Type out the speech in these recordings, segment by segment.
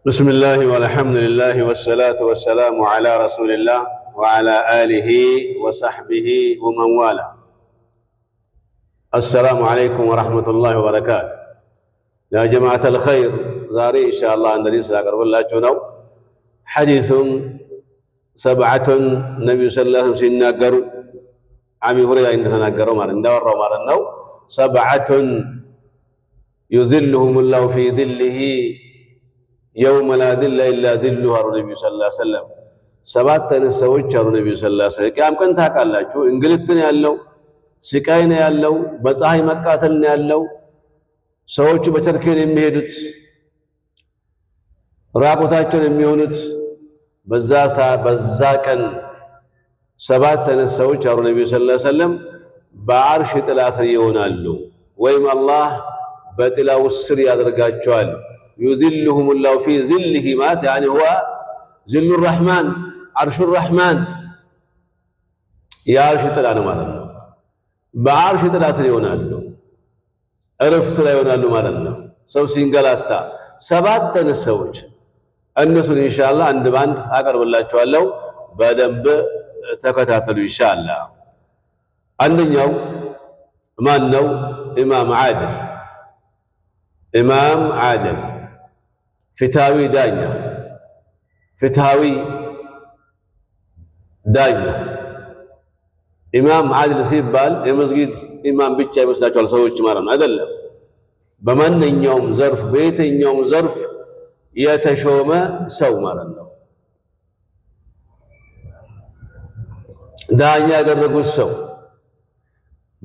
بسم الله والحمد لله والصلاة والسلام على رسول الله وعلى آله وصحبه ومن والاه. السلام عليكم ورحمة الله وبركاته. يا جماعة الخير، زاري إن شاء الله الذي سأقرب الله جنو حديث سبعة النبي صلى الله عليه وسلم سيناقروا عمي هريرة إن تناقروا مارنو سبعة يذلهم الله في ذله يوم لا ذل إلا ذله النبي صلى الله عليه وسلم سبعة نسويت النبي صلى الله عليه وسلم كم كنت هكذا شو إنجلتني يالله سكايني يالله بزاهي مكاتلني يالله سويت بتركين مهدت رابطاتون ميونت بزاكن سبعة نسويت النبي صلى الله عليه وسلم بعرش الآخر يونالله ويم الله بتلا والسر يدرجات شوال يذلهم الله في ذله مات يعني هو ذل الرحمن عرش الرحمن يا عرش تلانا مالنا بعرش تلاتر يونالو عرفت لا يونالو مالنا سو سينغلاتا سبعة نسوج النسون إن شاء الله عند باند أقرب الله تعالى بدنب تكتاتلو إن شاء الله عندنا يوم ما نو إمام عادل فتاوي دانيا إمام عادل سيبال يمسجد إمام بيتشا يمسلاچو السويش مارن أدلم بمن يوم ظرف بيت يوم ظرف يتشوم سو مارن دانيا درجو السو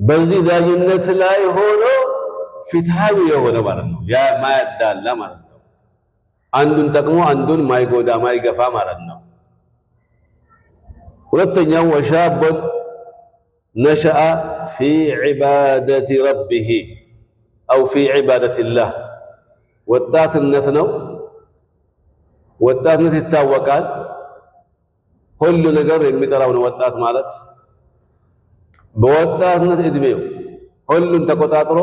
بزي دانيነት ላይ ሆኖ ፊታዊ የሆነ ማለት ነው ያ ማያዳላ ማለት ነው አንዱን ጠቅሞ አንዱን ማይጎዳ ማይገፋ ማለት ነው ሁለተኛው ወሻብ نشأ في عبادة ربه أو في عبادة الله ወጣትነት ነው ወጣትነት ይታወቃል ሁሉ ነገር የሚጠራው ነው ወጣት ማለት በወጣትነት እድሜው ሁሉን ተቆጣጥሮ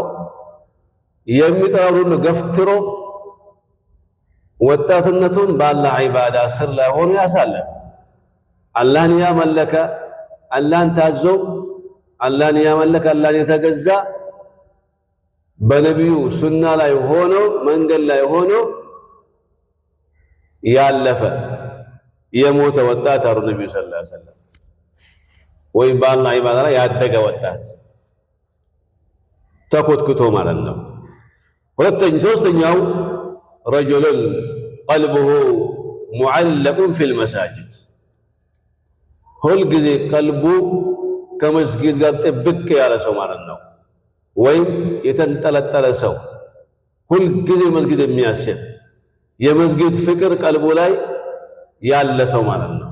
የሚጠራውን ገፍትሮ ወጣትነቱን በአላህ ዒባዳ ስር ላይ ሆኖ ያሳለፈ አላህን ያመለከ አላህን ታዞ አላህን ያመለከ አላህን የተገዛ በነቢዩ ሱና ላይ ሆኖ መንገድ ላይ ሆኖ ያለፈ የሞተ ወጣት አሩ ነብዩ ሰለላሁ ዐለይሂ ወሰለም ወይ በአላህ ዒባዳ ላይ ያደገ ወጣት ተኮትኩቶ ማለት ነው ሶስተኛው رجل قلبه معلق في المساجد ሁል ጊዜ ቀልቡ ከመስጊድ ጋር ጥብቅ ያለ ሰው ማለት ነው ወይም የተንጠለጠለ ሰው ሁል ጊዜ መስጊድ የሚያስብ የመስጊድ ፍቅር ቀልቡ ላይ ያለ ሰው ማለት ነው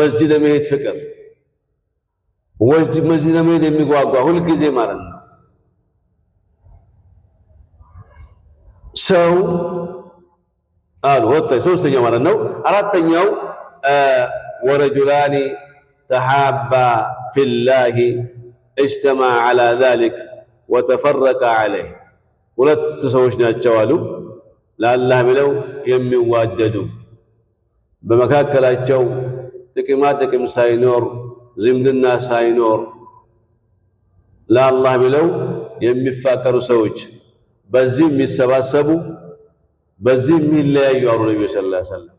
መስጊድ የመሄድ ፍቅር መስጊድ የመሄድ የሚጓጓ ሁል ጊዜ ማለት ነው ሰው ሶስተኛው ማለት ነው አራተኛው ورجلان تحابا في الله اجتمع على ذلك وتفرق عليه ሁለት ሰዎች ናቸው አሉ ለአላህ ብለው የሚዋደዱ በመካከላቸው ጥቅም ሳይኖር ዝምድና ሳይኖር ለአላህ ብለው የሚፋቀሩ ሰዎች በዚህ የሚሰባሰቡ በዚህ የሚለያዩ አሉ ነብዩ ሰለላሁ ዐለይሂ ወሰለም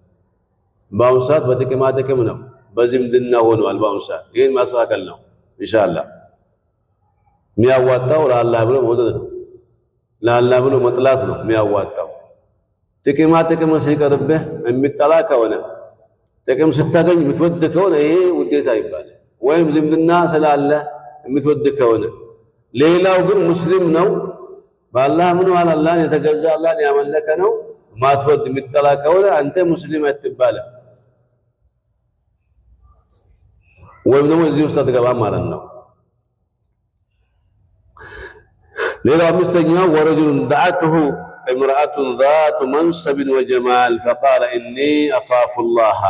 በአሁኑ ሰዓት በጥቅም ነው በዝምድና ሆኗል በአሁኑ ሰዓት ይሄን ማስተካከል ነው ኢንሻአላህ የሚያዋጣው ለአላህ ብሎ መውደድ ነው ለአላህ ብሎ መጥላት ነው የሚያዋጣው ጥቅም ሲቀርብህ የሚጠላ ከሆነ ጥቅም ስታገኝ የምትወድ ከሆነ ይሄ ውዴታ ይባላል ወይም ዝምድና ስላለ የምትወድ ከሆነ ሌላው ግን ሙስሊም ነው በአላህ ምን ዋላ አላህን የተገዛ አላህን ያመለከ ነው ማትወድ የሚጠላ ከሆነ አንተ ሙስሊም አትባልም ወይም ደግሞ እዚህ ውስጥ አትገባም ማለት ነው ሌላው አምስተኛው ورجل دعته امرأة ذات منصب وجمال فقال إني أخاف الله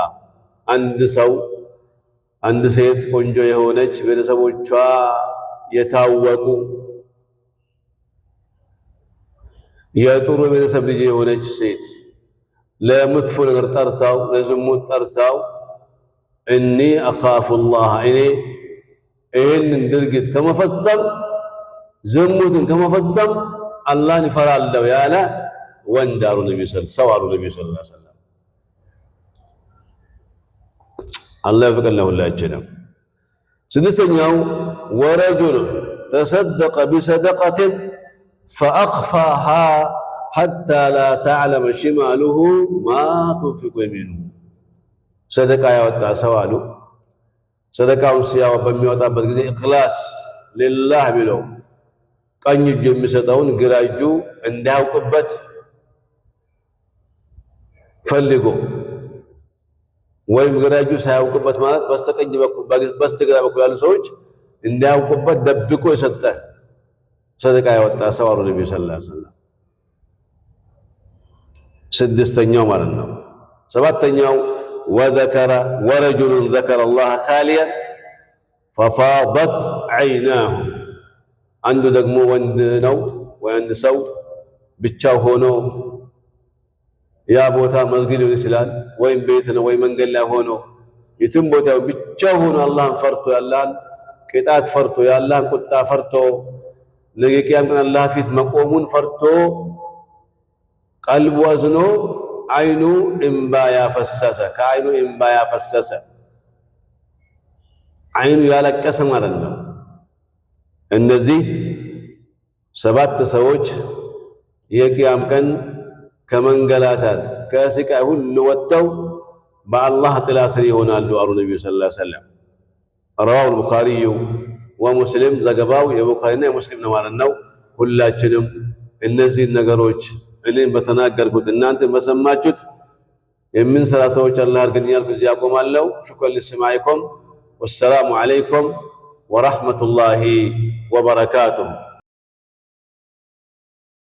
አንድ ሴት ቆንጆ የሆነች ቤተሰቦቿ የታወቁ የጥሩ ቤተሰብ ልጅ የሆነች ሴት ለመጥፎ ነገር ጠርተው ለዝሙት ጠርተው እኒ አኻፉላህ እኔ ይህንን ድርጊት ከመፈጸም ዝሙትን ከመፈጸም አላህን ይፈራለሁ ያለ ወንድ አሉ ነብዩ ሰለላሁ ዐለይሂ ወሰለም። አላህ ይፈቅድልን ሁላችንም። ስድስተኛው ወረጁል ተሰደቀ ቢሰደቀትን ፈአኽፋሃ ሐታ ላ ተዕለመ ሽማሉሁ ማ ቱንፊቁ የሚኑሁ። ሰደቃ ያወጣ ሰው አሉ ሰደቃውን በሚያወጣበት ጊዜ ኢኽላስ ሊላህ ቢለው ቀኝ እጁ የሚሰጠውን ግራ እጁ እንዳያውቅበት ፈልጎ ወይም ግራ እጁ ሳያውቅበት ማለት በስተቀኝ በኩል በስተግራ በኩል ያሉ ሰዎች እንዳያውቁበት ደብቆ የሰጠ ሰደቃ ያወጣ ሰው አሉ ነብዩ ሰለላሁ ዐለይሂ ወሰለም። ስድስተኛው ማለት ነው። ሰባተኛው ወረጁሉን ዘከረ አላህ ኻሊያን ፈፋደት ዐይናሁ። አንዱ ደግሞ ወንድ ነው ወይ አንድ ሰው ብቻው ሆኖ ያ ቦታ መስጊድ ሊሆን ይችላል ወይም ቤት ነው ወይ መንገድ ላይ ሆኖ የትም ቦታ ብቻው ሆኖ አላህን ፈርቶ ያላህን ቅጣት ፈርቶ ያላህን ቁጣ ፈርቶ ነገ ቂያም ቀን አላህ ፊት መቆሙን ፈርቶ ቀልቡ አዝኖ አይኑ እምባ ያፈሰሰ ከአይኑ እምባ ያፈሰሰ አይኑ ያለቀሰ ማለት ነው። እነዚህ ሰባት ሰዎች የቂያም ቀን ከመንገላታት ከስቃይ ሁሉ ወጥተው በአላህ ጥላ ስር ይሆናሉ አሉ ነብዩ ሰለላሁ ዐለይሂ ወሰለም። ረዋሁ አልቡኻሪዩ ወሙስሊም። ዘገባው የቡኻሪና የሙስሊም ነው ማለት ነው። ሁላችንም እነዚህን ነገሮች እኔም በተናገርኩት እናንተ በሰማችሁት የምንሰራ ሰዎች አላህ አድርገን እያልኩ እዚህ አቆማለሁ። ሹክራን ሊስማዒኩም ወሰላሙ ዐለይኩም ወረሕመቱላሂ ወበረካቱሁ።